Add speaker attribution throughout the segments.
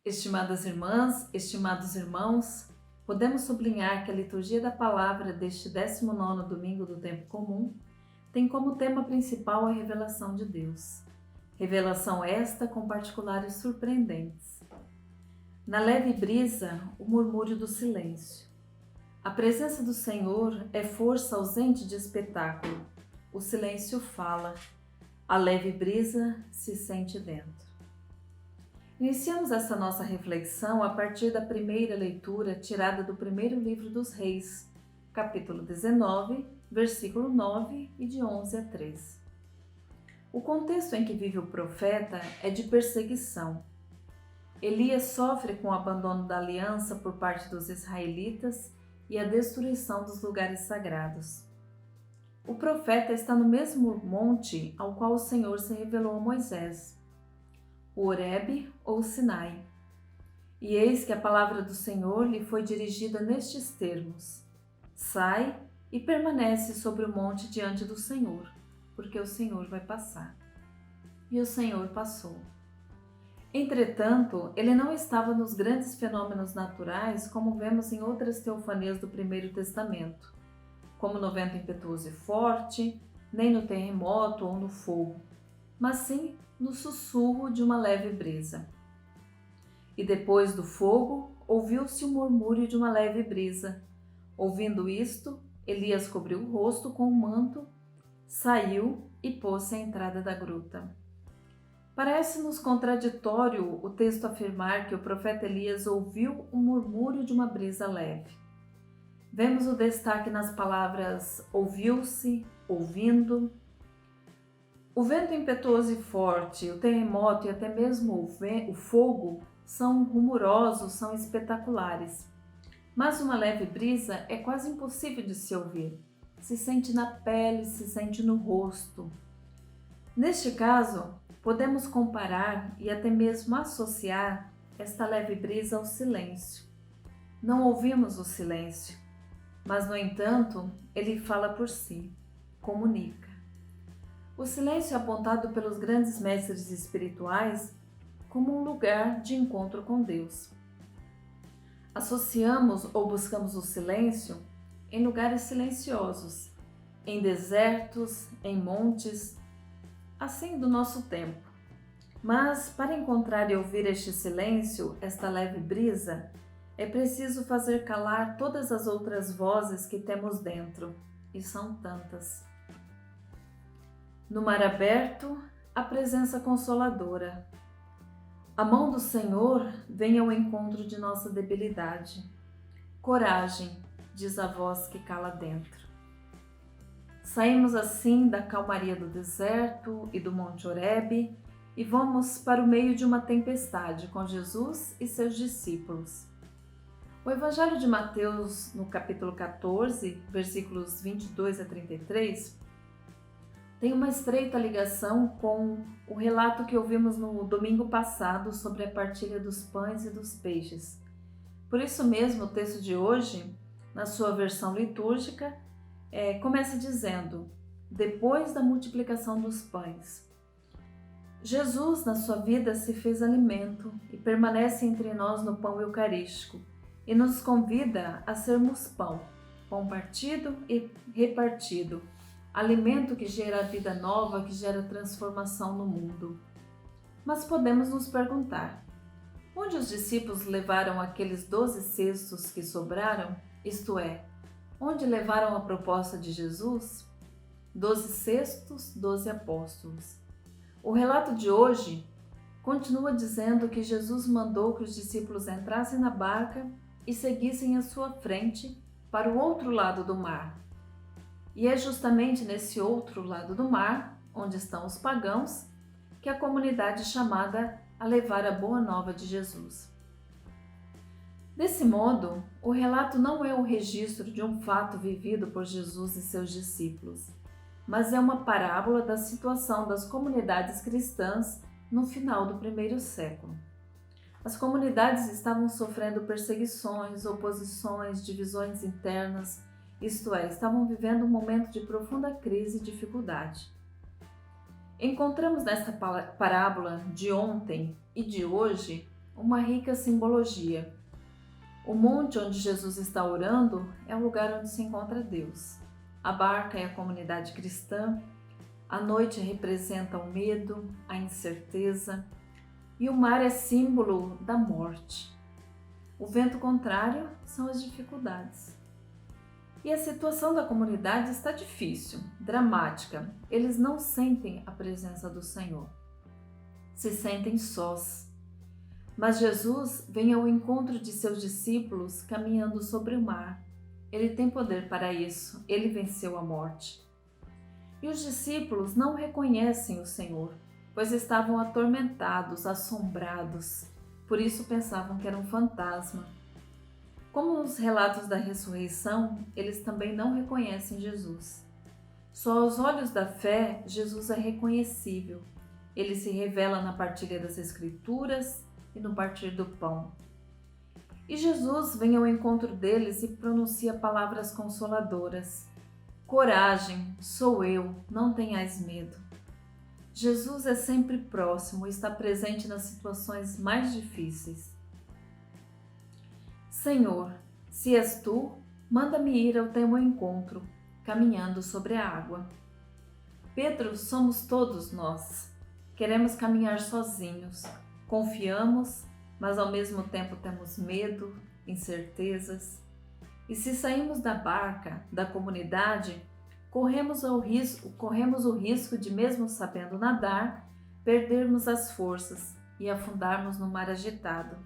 Speaker 1: Estimadas irmãs, estimados irmãos, podemos sublinhar que a liturgia da palavra deste 19º domingo do tempo comum tem como tema principal a revelação de Deus. Revelação esta com particulares surpreendentes. Na leve brisa, o murmúrio do silêncio. A presença do Senhor é força ausente de espetáculo. O silêncio fala. A leve brisa se sente dentro. Iniciamos essa nossa reflexão a partir da primeira leitura tirada do primeiro livro dos Reis, capítulo 19, versículo 9 e de 11 a 13. O contexto em que vive o profeta é de perseguição. Elias sofre com o abandono da aliança por parte dos israelitas e a destruição dos lugares sagrados. O profeta está no mesmo monte ao qual o Senhor se revelou a Moisés, o Horebe ou Sinai. E eis que a palavra do Senhor lhe foi dirigida nestes termos: sai e permanece sobre o monte diante do Senhor, porque o Senhor vai passar. E o Senhor passou. Entretanto, ele não estava nos grandes fenômenos naturais como vemos em outras teofanias do Primeiro Testamento, como no vento impetuoso e forte, nem no terremoto ou no fogo, mas sim no sussurro de uma leve brisa. E depois do fogo, ouviu-se o murmúrio de uma leve brisa. Ouvindo isto, Elias cobriu o rosto com o manto, saiu e pôs-se à entrada da gruta. Parece-nos contraditório o texto afirmar que o profeta Elias ouviu o murmúrio de uma brisa leve. Vemos o destaque nas palavras ouviu-se, ouvindo. O vento impetuoso e forte, o terremoto e até mesmo o fogo são rumorosos, são espetaculares. Mas uma leve brisa é quase impossível de se ouvir. Se sente na pele, se sente no rosto. Neste caso, podemos comparar e até mesmo associar esta leve brisa ao silêncio. Não ouvimos o silêncio, mas, no entanto, ele fala por si, comunica. O silêncio é apontado pelos grandes mestres espirituais como um lugar de encontro com Deus. Associamos ou buscamos o silêncio em lugares silenciosos, em desertos, em montes, assim do nosso tempo. Mas para encontrar e ouvir este silêncio, esta leve brisa, é preciso fazer calar todas as outras vozes que temos dentro, e são tantas. No mar aberto, a presença consoladora. A mão do Senhor vem ao encontro de nossa debilidade. Coragem, diz a voz que cala dentro. Saímos assim da calmaria do deserto e do Monte Horebe e vamos para o meio de uma tempestade com Jesus e seus discípulos. O Evangelho de Mateus, no capítulo 14, versículos 22 a 33, tem uma estreita ligação com o relato que ouvimos no domingo passado sobre a partilha dos pães e dos peixes. Por isso mesmo, o texto de hoje, na sua versão litúrgica, começa dizendo: depois da multiplicação dos pães. Jesus, na sua vida, se fez alimento e permanece entre nós no pão eucarístico e nos convida a sermos pão partido e repartido, alimento que gera vida nova, que gera transformação no mundo. Mas podemos nos perguntar: onde os discípulos levaram aqueles 12 cestos que sobraram? Isto é, onde levaram a proposta de Jesus? 12 cestos, 12 apóstolos. O relato de hoje continua dizendo que Jesus mandou que os discípulos entrassem na barca e seguissem à sua frente para o outro lado do mar. E é justamente nesse outro lado do mar, onde estão os pagãos, que a comunidade é chamada a levar a boa nova de Jesus. Desse modo, o relato não é o registro de um fato vivido por Jesus e seus discípulos, mas é uma parábola da situação das comunidades cristãs no final do primeiro século. As comunidades estavam sofrendo perseguições, oposições, divisões internas, isto é, estavam vivendo um momento de profunda crise e dificuldade. Encontramos nesta parábola de ontem e de hoje uma rica simbologia. O monte onde Jesus está orando é o lugar onde se encontra Deus. A barca é a comunidade cristã, a noite representa o medo, a incerteza, e o mar é símbolo da morte. O vento contrário são as dificuldades. E a situação da comunidade está difícil, dramática. Eles não sentem a presença do Senhor. Se sentem sós. Mas Jesus vem ao encontro de seus discípulos caminhando sobre o mar. Ele tem poder para isso. Ele venceu a morte. E os discípulos não reconhecem o Senhor, pois estavam atormentados, assombrados. Por isso pensavam que era um fantasma. Como nos relatos da ressurreição, eles também não reconhecem Jesus. Só aos olhos da fé, Jesus é reconhecível. Ele se revela na partilha das Escrituras e no partir do pão. E Jesus vem ao encontro deles e pronuncia palavras consoladoras. Coragem, sou eu, não tenhais medo. Jesus é sempre próximo e está presente nas situações mais difíceis. Senhor, se és tu, manda-me ir ao teu encontro, caminhando sobre a água. Pedro, somos todos nós. Queremos caminhar sozinhos. Confiamos, mas ao mesmo tempo temos medo, incertezas. E se saímos da barca, da comunidade, corremos o risco de, mesmo sabendo nadar, perdermos as forças e afundarmos no mar agitado.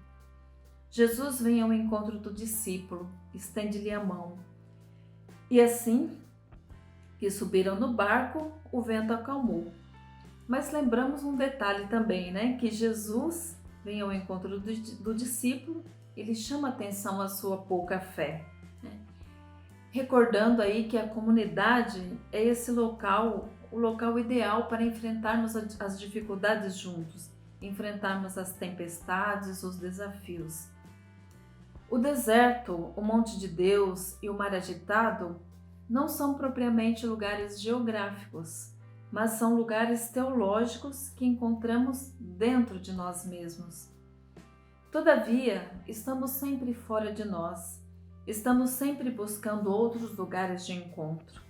Speaker 1: Jesus vem ao encontro do discípulo, estende-lhe a mão. E assim que subiram no barco, o vento acalmou. Mas lembramos um detalhe também, que Jesus vem ao encontro do discípulo e lhe chama atenção a sua pouca fé. Recordando aí que a comunidade é esse local, o local ideal para enfrentarmos as dificuldades juntos, enfrentarmos as tempestades, os desafios. O deserto, o monte de Deus e o mar agitado não são propriamente lugares geográficos, mas são lugares teológicos que encontramos dentro de nós mesmos. Todavia, estamos sempre fora de nós, estamos sempre buscando outros lugares de encontro.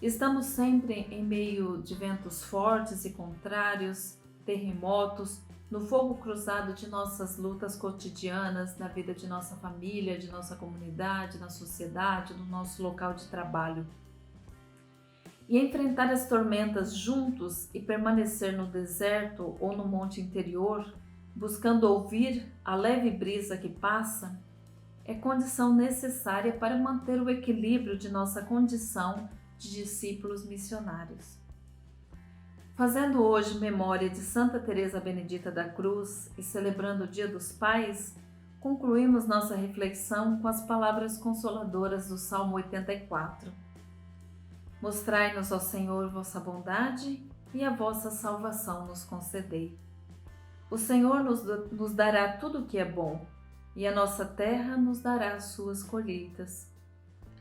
Speaker 1: Estamos sempre em meio de ventos fortes e contrários, terremotos, no fogo cruzado de nossas lutas cotidianas, na vida de nossa família, de nossa comunidade, na sociedade, no nosso local de trabalho. E enfrentar as tormentas juntos e permanecer no deserto ou no monte interior, buscando ouvir a leve brisa que passa, é condição necessária para manter o equilíbrio de nossa condição de discípulos missionários. Fazendo hoje memória de Santa Teresa Benedita da Cruz e celebrando o Dia dos Pais, concluímos nossa reflexão com as palavras consoladoras do Salmo 84. Mostrai-nos, ó Senhor, vossa bondade e a vossa salvação nos concedei. O Senhor nos dará tudo o que é bom, e a nossa terra nos dará as suas colheitas.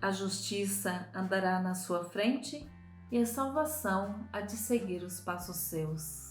Speaker 1: A justiça andará na sua frente, e a salvação há de seguir os passos seus.